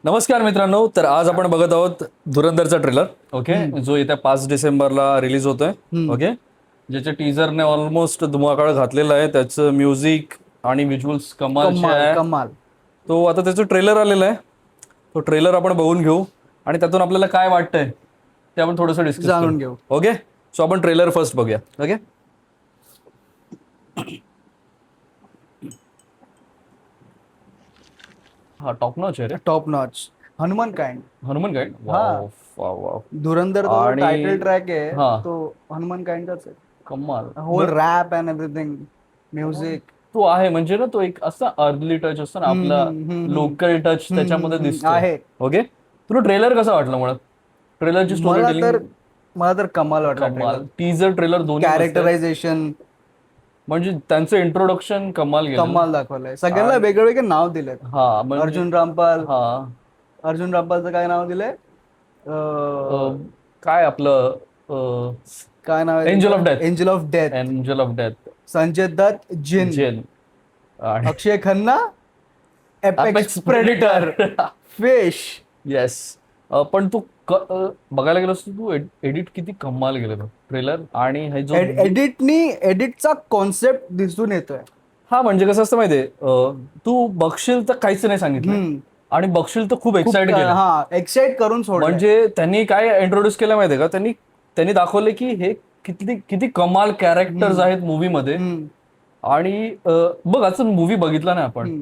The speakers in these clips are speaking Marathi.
नमस्कार मित्रांनो. तर आज आपण बघत आहोत धुरंधरचा ट्रेलर. ओके, जो येत्या 5 डिसेंबरला रिलीज होतोय. ओके, ज्याच्या टीजरने ऑलमोस्ट धुमाकाळ घातलेला आहे. त्याचं म्युझिक आणि व्हिज्युअल्स कमालचे आहे. कमाल. तो आता त्याचं ट्रेलर आलेलं आहे. तो ट्रेलर आपण बघून घेऊ आणि त्यातून आपल्याला काय वाटतंय ते आपण थोडंसं डिस्कस जाणून घेऊ. ओके, सो आपण ट्रेलर फर्स्ट बघूया. ओके, हा टॉप नॉच आहे रे. Top notch. Hanuman kind. Hanuman guide. Wow wow wow, Dhurandhar आणि- टायटल ट्रॅक आहे हा. तो हनुमान काइंडचाच आहे. कमाल. Whole rap and everything, music. तो आहे म्हणजे ना, तो एक असा अर्ली टच असतो ना आपला, लोकल टच त्याच्यामध्ये दिसतो. आहे. ओके, तुला ट्रेलर कसा वाटला? मुळात ट्रेलरची स्टोरी मला तर कमाल वाटला. कमाल. टीजर ट्रेलर दोन्ही मस्त आहेत. कॅरेक्टरायझेशन म्हणजे त्यांचं इंट्रोडक्शन कमाल गेलं. कमाल दाखवलंय. सगळ्यांना वेगळे वेगळे नाव दिलेत. हा म्हणजे- अर्जुन रामपाल. हा अर्जुन रामपालचं काय नाव दिलंय? काय आपलं काय नाव आहे? Angel of death. Angel of death. Angel of death. Sanjay Dutt जिन. जेन. आणि Akshaye Khanna apex predator. Fish. Yes. पण तू बघायला गेलोस तर तू एडिट किती कमाल गेलं ट्रेलर. आणि हे जो एडिटचा कॉन्सेप्ट दिसून येतोय. हा म्हणजे कसं असतं माहितीये, तू बघशील तर काहीच नाही सांगितलं आणि बघशील तर खूप एक्साइट केलं. हा, एक्साइट करून सोड. म्हणजे त्यांनी काय इंट्रोड्यूस केलं माहितीये का? त्यांनी दाखवले की हे किती किती कमाल कॅरेक्टर्स आहेत मूवी मध्ये. आणि बघ, असं मूवी बघितला नाही आपण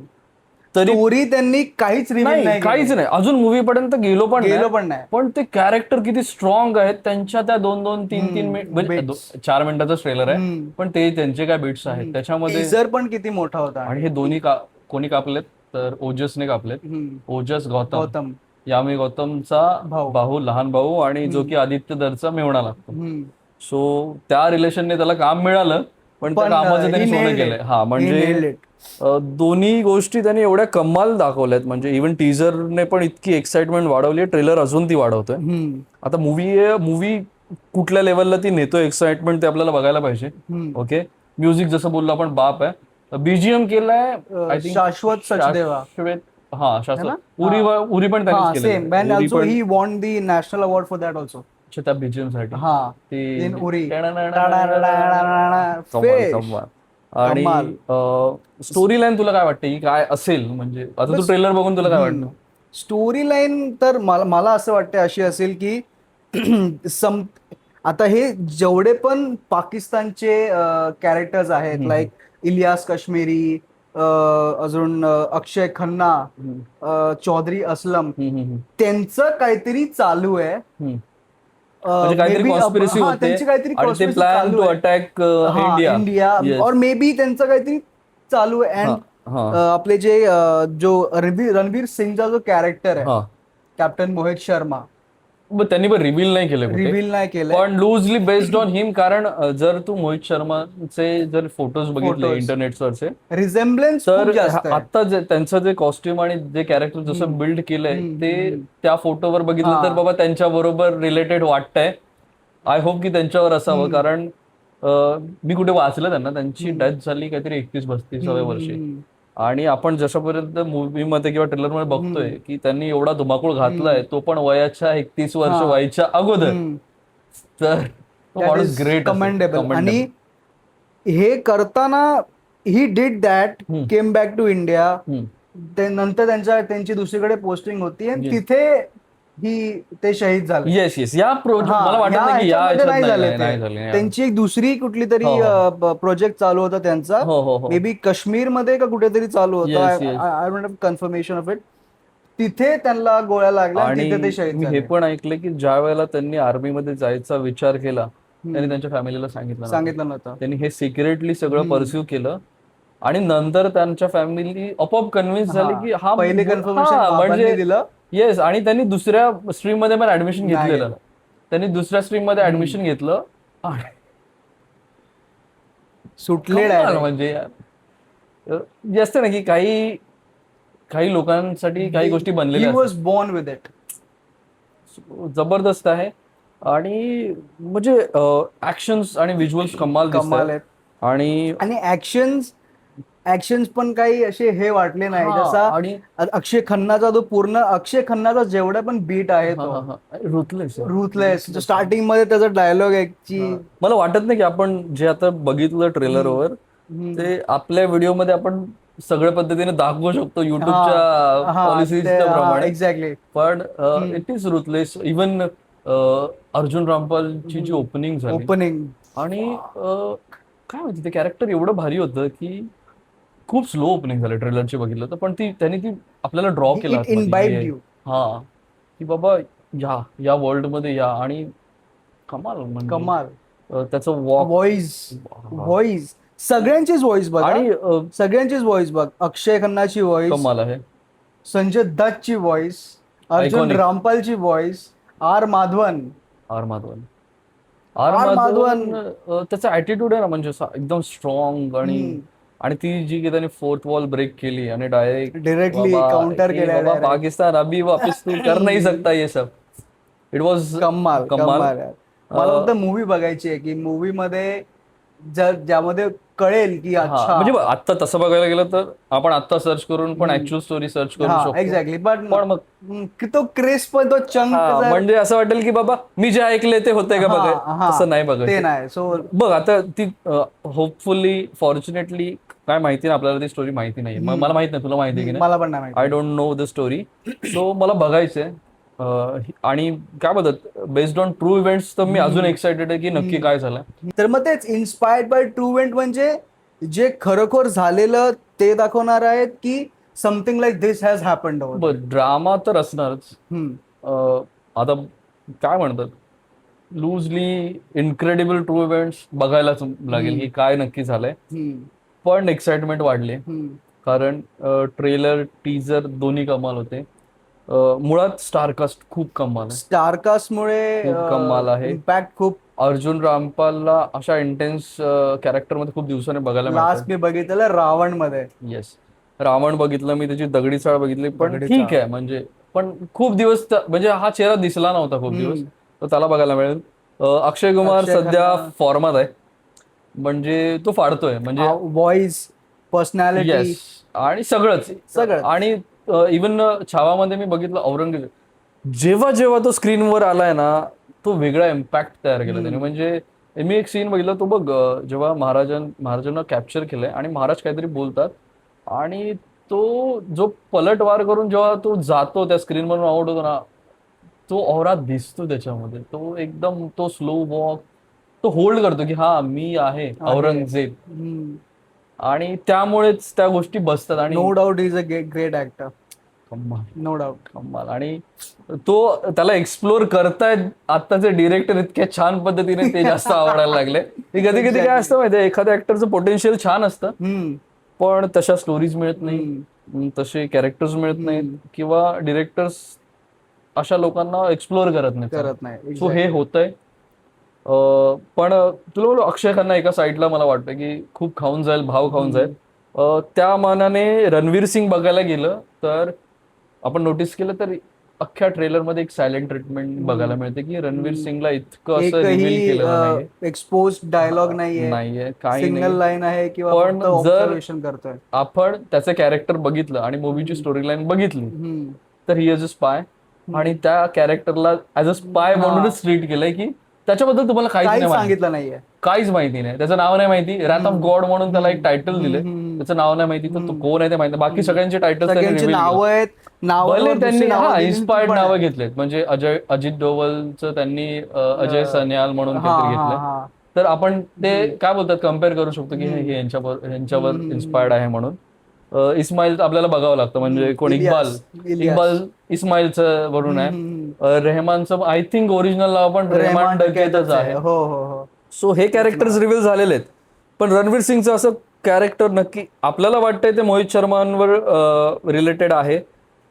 तरी स्टोरी त्यांनी काहीच रिव्हील नाही, काहीच नाही अजून मूवी पर्यंत गेलो पण नाही. पण ते कॅरेक्टर किती स्ट्रॉंग आहेत त्यांच्या त्या 2-2, 3-3 मिनिट म्हणजे 4 मिनिटाचा ट्रेलर आहे, पण ते त्यांचे काय बिट्स आहेत त्याच्यामध्ये. टीजर पण किती मोठा होता. आणि हे दोन्ही कोणी कापलेत तर ओजसने कापलेत. ओजस गौतम, यामी गौतमचा भाऊ, लहान भाऊ, आणि जो की आदित्य दरचा मेवणा लागतो. सो त्या रिलेशनने त्याला काम मिळालं, पण त्या कामाचं त्यांनी सोनं केलंय. हा म्हणजे दोन्ही गोष्टी त्यांनी एवढ्या कमाल दाखवल्यात. म्हणजे इव्हन टीजरने पण इतकी एक्साइटमेंट वाढवली, ट्रेलर अजून ती वाढवतोय. आता मूवी कुठल्या लेवलला ती नेतोय एक्साइटमेंट ते आपल्याला बघायला पाहिजे. ओके, म्युझिक जसं बोललो आपण बाप आहे. बीजीएम केलाय आय थिंक शाश्वत सचदेवा. हा, शाश्वत. उरी पण त्यांनीच केलं. He won the national award for that also. त्या बीजीएम साठी. हा, ती उरी. आणि स्टोरी लाईन तुला काय वाटते की काय असेल? म्हणजे आता तू ट्रेलर बघून तुला काय वाटतं? स्टोरी लाईन तर मला असं वाटतं अशी असेल की आता हे जेवढे पण पाकिस्तानचे कॅरेक्टर्स आहेत, लाईक इलियास काश्मीरी, अजून अक्षय खन्ना, चौधरी असलम, त्यांचं काहीतरी चालू आहे. म्हणजे काहीतरी कॉन्स्पिरसी होते आणि ते प्लॅन टू अटॅक इंडिया, और मे बी त्यांचं काहीतरी चालू आहे. अँड आपले जो रणवीर सिंगचा जो कॅरेक्टर आहे, कॅप्टन मोहित शर्मा, त्यांनी पण रिव्हील नाही केलं, पण लूजली बेस्ड ऑन हिम. कारण जर तू मोहित शर्माचे जर फोटोज बघितले इंटरनेटवरचे, रिझेम्बलन्स तर आता त्यांचं जे कॉस्ट्युम आणि जे कॅरेक्टर जसं बिल्ड केलंय ते त्या फोटोवर बघितलं तर बाबा त्यांच्या बरोबर रिलेटेड वाटतंय. आय होप की त्यांच्यावर असावं. कारण मी कुठे वाचलं त्यांची डेथ झाली काहीतरी 31-32व्या वर्षी. आणि आपण जशापर्यंत मूवीमध्ये किंवा ट्रेलरमध्ये बघतोय की त्यांनी एवढा धुमाकूळ घातलाय, तो पण वयाच्या 31 वर्ष व्हायच्या अगोदर. तर तो माणूस ग्रेट, कमेंडेबल. आणि हे करताना he did that, came back to India. नंतर त्यांची दुसरीकडे पोस्टिंग होती आणि तिथे ते शहीद झाले. येस या प्रोजेक्ट मला वाटत नाही की या नाही झाले. त्यांची एक दुसरी कुठली तरी प्रोजेक्ट चालू होता त्यांचा, मे बी काश्मीर मध्ये का कुठेतरी चालू होता. I don't have confirmation of it. तिथे त्यांना गोळ्या लागल्या आणि तिथे ते शहीद झाले. मी हे पण ऐकलं की ज्या वेळेला त्यांनी आर्मीमध्ये जायचा विचार केला, त्यांनी त्यांच्या फॅमिलीला सांगितलं नव्हतं. त्यांनी हे सिक्रेटली सगळं परस्यू केलं आणि नंतर त्यांच्या फॅमिली आपोआप कन्व्हिन्स झाली की हा पहिले कन्फर्मेशन म्हणजे दिलं. येस. आणि त्यांनी दुसऱ्या स्ट्रीम मध्ये पण ऍडमिशन घेतलेलं. त्यांनी दुसऱ्या स्ट्रीम मध्ये ऍडमिशन घेतलं आणि सुटले. म्हणजे जास्त ना की काही लोकांसाठी काही गोष्टी बनलेल्या वॉज बोर्न विथ इट. जबरदस्त आहे. आणि म्हणजे ऍक्शन्स आणि व्हिज्युअल्स कमाल आहेत. आणि ऍक्शन्स ऍक्शन पण काही असे हे वाटले नाही, जसा आणि अक्षय खन्नाचा जो पूर्ण अक्षय खन्नाचा जेवढा पण बीट आहे तो रुथलेस स्टार्टिंग मध्ये त्याचा डायलॉग आहे की मला वाटत नाही की आपण जे आता बघितलं ट्रेलरवर ते आपल्या व्हिडिओमध्ये आपण सगळ्या पद्धतीने दाखवू शकतो युट्यूबच्या पॉलिसीच्या प्रमाणे. एक्झॅक्टली. पण it is ruthless. Even Arjun रामपालची जी ओपनिंग झाली आणि काय माहिती ते कॅरेक्टर एवढं भारी होतं की खूप स्लो ओपनिंग झालं ट्रेलरची बघितलं तर, पण त्यांनी ती आपल्याला ड्रॉ केला हा की बाबा या वर्ल्ड मध्ये या. आणि कमाल म्हणजे कमाल त्याचं व्हॉइस सगळ्यांचीच व्हॉइस बघ, आणि सगळ्यांचीच व्हॉइस बघ. अक्षय खन्नाची व्हॉइस कमाल आहे, संजय दत्तची व्हॉइस, अर्जुन रामपालची व्हॉइस, आर माधवन त्याचा ऍटिट्यूड आहे ना, म्हणजे एकदम स्ट्रॉंग. आणि ती जी की त्यांनी फोर्थ वॉल ब्रेक केली आणि डायरेक्टली काउंटर केला, पाकिस्तान अभी वापस तू कर नाही सकता ये सब. इट वॉज कमाल. मला फक्त मूवी बघायची आहे की मूवी मध्ये ज्यामध्ये कळेल की अच्छा, म्हणजे आता तसं बघायला गेलं तर आपण आता सर्च करून पण ऍक्च्युअल स्टोरी सर्च करू शकतो. एक्झॅक्टली. पण मग तो क्रिस्प पण तो चंक म्हणजे असं वाटेल की बाबा मी जे ऐकले ते होते का बघाय, तसं नाही बघायचं. ते नाही. सो बघ आता ती होपफुली फॉर्च्युनेटली काय माहिती ना आपल्याला, ती स्टोरी माहिती नाही. मला माहित नाही, तुला माहिती की नाही? मला पण नाही. I don't know the story. So मला बघायचंय. आणि काय बोलतात बेस्ड ऑन ट्रू इव्हेंट्स, तर मी अजून एक्साइटेड आहे की नक्की काय झालं. तर मग तेच इन्स्पायर्ड बाय ट्रू इव्हेंट म्हणजे जे खरोखर झालेलं ते दाखवणार आहेत की something like this has happened. Drama तर असणारच. आता काय म्हणतात लूजली इनक्रेडिबल ट्रू इव्हेंट्स बघायलाच लागेल की काय नक्की झालंय. पण एक्साइटमेंट वाढली कारण ट्रेलर टीजर दोन्ही कमाल होते. मुळात स्टारकास्ट खूप कमाल आहे. स्टारकास्टमुळे कमाल आहे. इम्पॅक्ट खूप. अर्जुन रामपालला अशा इंटेन्स कॅरेक्टर मध्ये खूप दिवसाने बघायला मिळालं. लास्ट मी बघितलं रावण मध्ये. येस, रावण बघितलं मी, त्याची दगडी चाळ बघितली. पण ठीक आहे म्हणजे, पण खूप दिवस म्हणजे हा चेहरा दिसला नव्हता खूप दिवस, तर त्याला बघायला मिळेल. अक्षय कुमार सध्या फॉर्मात आहे, म्हणजे तो फाडतोय. म्हणजे व्हॉइस, पर्सनॅलिटी आणि सगळंच. आणि इव्हन छावामध्ये मी बघितलं औरंगजेब, जेव्हा जेव्हा तो स्क्रीनवर आलाय ना, तो वेगळा इम्पॅक्ट तयार केला त्याने. म्हणजे मी एक सीन बघितला, तो बघ जेव्हा महाराजांना कॅप्चर केलंय आणि महाराज काहीतरी बोलतात आणि तो जो पलटवार करून जेव्हा तो जातो त्या स्क्रीनवरून आउट होतो ना, तो औरा दिसतो त्याच्यामध्ये. तो एकदम तो स्लो वॉक तो होल्ड करतो की हा मी आहे औरंगजेब. आणि त्यामुळेच त्या गोष्टी बसतात. आणि no doubt is a great actor. No doubt कमाल. आणि तो त्याला एक्सप्लोर करतायत आत्ताचे डिरेक्टर इतक्या छान पद्धतीने, ते जास्त आवडायला लागले. कधी कधी काय असतं माहितीये, एखाद्या ऍक्टरचं पोटेन्शियल छान असतं पण तशा स्टोरीज मिळत नाही, तसे कॅरेक्टर्स मिळत नाहीत, किंवा डिरेक्टर्स अशा लोकांना एक्सप्लोर करत नाही. सो हे होतंय. पण तुला बोलू, अक्षय खन्ना एका साईडला मला वाटतं की खूप खाऊन जाईल, भाव खाऊन जाईल. त्या मानाने रणवीर सिंग बघायला गेलं तर आपण नोटीस केलं तर अख्ख्या ट्रेलर मध्ये एक सायलेंट ट्रीटमेंट बघायला मिळते की रणवीर सिंगला इतकं असं रिव्हील केलं नाही, एक्सपोज डायलॉग नाहीये, काही सिंगल लाईन आहे किंवा पण जर आपण त्याचं कॅरेक्टर बघितलं आणि मूवीची स्टोरी लाईन बघितली तर ही इज अ स्पाय. आणि त्या कॅरेक्टरला ऍज अ स्पाय म्हणूनच ट्रीट केलंय की त्याच्याबद्दल तुम्हाला काहीच सांगितलं नाहीये, काहीच माहिती नाही, त्याचं नाव नाही माहिती. रॅथ ऑफ गॉड म्हणून त्याला एक टायटल दिले, त्याचं नाव नाही माहिती, तर तो कोण आहे ते माहिती. बाकी सगळ्यांचे टायटल त्यांनी इन्स्पायर्ड नावं घेतलेत. म्हणजे अजित डोवलचं त्यांनी अजय सन्याल म्हणून काहीतरी घेतलंय. तर आपण ते काय बोलतात कम्पेअर करू शकतो की हे यांच्यावर इन्स्पायर्ड आहे म्हणून. इस्माईल आपल्याला बघावं लागतं, म्हणजे कोण इक्बाल इस्माईलचं वरून आहे. रेहमानचं आय थिंक ओरिजिनल नाव पण रेहमान डकेतच आहे. सो हे कॅरेक्टर्स रिव्हील झालेले आहेत. पण रणवीर सिंगचं असं कॅरेक्टर नक्की आपल्याला वाटतंय ते मोहित शर्मांवर रिलेटेड आहे,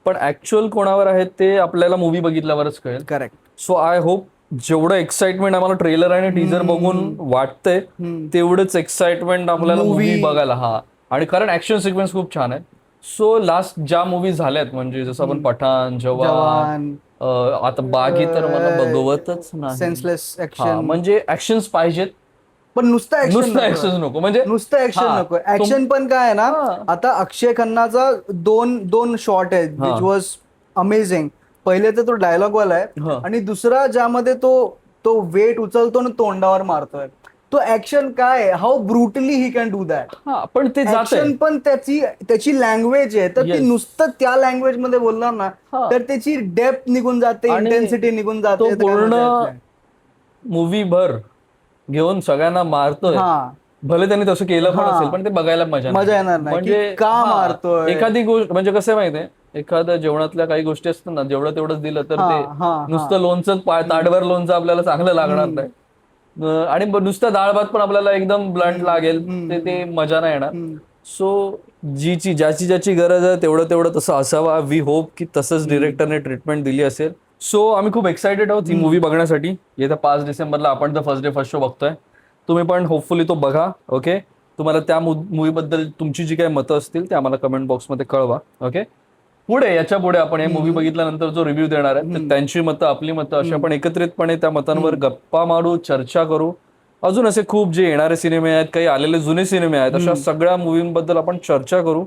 पण ऍक्च्युअल कोणावर आहे ते आपल्याला मूवी बघितल्यावरच कळेल. करेक्ट. सो आय होप जेवढं एक्साइटमेंट आम्हाला ट्रेलर आणि टीजर बघून वाटतंय तेवढंच एक्साइटमेंट आपल्याला मूवी बघायला. आणि कारण ऍक्शन सिक्वेन्स खूप छान आहे. सो लास्ट ज्या मूवी झाल्यात, म्हणजे जसं आपण पठाण, जवान, आता बागी तर मला बघवतच नाही. Senseless action. म्हणजे ऍक्शन्स पाहिजेत, पण नुसतं ऍक्शन नको, म्हणजे नुसतं ऍक्शन नको. ऍक्शन पण काय आहे ना, आता अक्षय खन्नाचा दोन शॉट आहेत विच वॉज अमेझिंग. पहिले तर तो डायलॉग वाला आहे आणि दुसरा ज्यामध्ये तो वेट उचलतो ना तोंडावर मारतोय, तो ऍक्शन काय, how brutally he can do that. पण ते ऍक्शन पण त्याची लँग्वेज आहे, तर ती नुसतं त्या लँग्वेज मध्ये बोलणार ना तर त्याची डेप्थ निघून जाते, इंटेन्सिटी निघून जाते. पूर्ण मूवी भर घेऊन सगळ्यांना मारतोय, भले त्यांनी तसं केलं पण असेल, पण ते बघायला मजा येणार नाही. म्हणजे का मारतोय, एखादी गोष्ट म्हणजे कसं माहितीये, एखाद्या जेवणातल्या काही गोष्टी असतात ना, जेवढं तेवढंच दिलं तर ते नुसतं लोणचं ताटभर लोणचं आपल्याला चांगलं लागणार नाही, आणि नुसतं डाळ भात पण आपल्याला एकदम ब्लंट लागेल, ते मजा नाही येणार. सो ज्याची गरज आहे तेवढं तसं असावा. वी होप की तसंच डिरेक्टरने ट्रीटमेंट दिली असेल. सो आम्ही खूप एक्सायटेड आहोत ही मूवी बघण्यासाठी. येत्या 5 डिसेंबरला आपण तर फर्स्ट डे फर्स्ट शो बघतोय. तुम्ही पण होपफुली तो बघा. ओके, तुम्हाला त्या मूवी बद्दल तुमची जी काही मतं असतील ते आम्हाला कमेंट बॉक्समध्ये कळवा. ओके, याच्या पुढे आपण हे मूवी बघितल्यानंतर जो रिव्ह्यू देणार आहे तर त्यांची मतं, आपली मतं, अशी आपण एकत्रितपणे त्या मतांवर गप्पा मारू, चर्चा करू. अजून असे खूप जे येणारे सिनेमे आहेत, काही आलेले जुने सिनेमे आहेत, अशा सगळ्या मूवींबद्दल आपण चर्चा करू,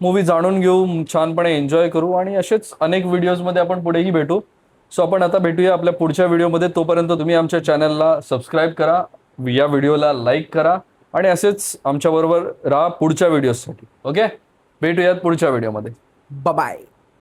मूवी जाणून घेऊ, छानपणे एन्जॉय करू आणि असेच अनेक व्हिडिओजमध्ये आपण पुढेही भेटू. सो आपण आता भेटूया आपल्या पुढच्या व्हिडिओमध्ये. तोपर्यंत तुम्ही आमच्या चॅनलला सबस्क्राईब करा, या व्हिडिओला लाईक करा आणि असेच आमच्याबरोबर राहा पुढच्या व्हिडिओसाठी. ओके, भेटूयात पुढच्या व्हिडिओमध्ये. बाय.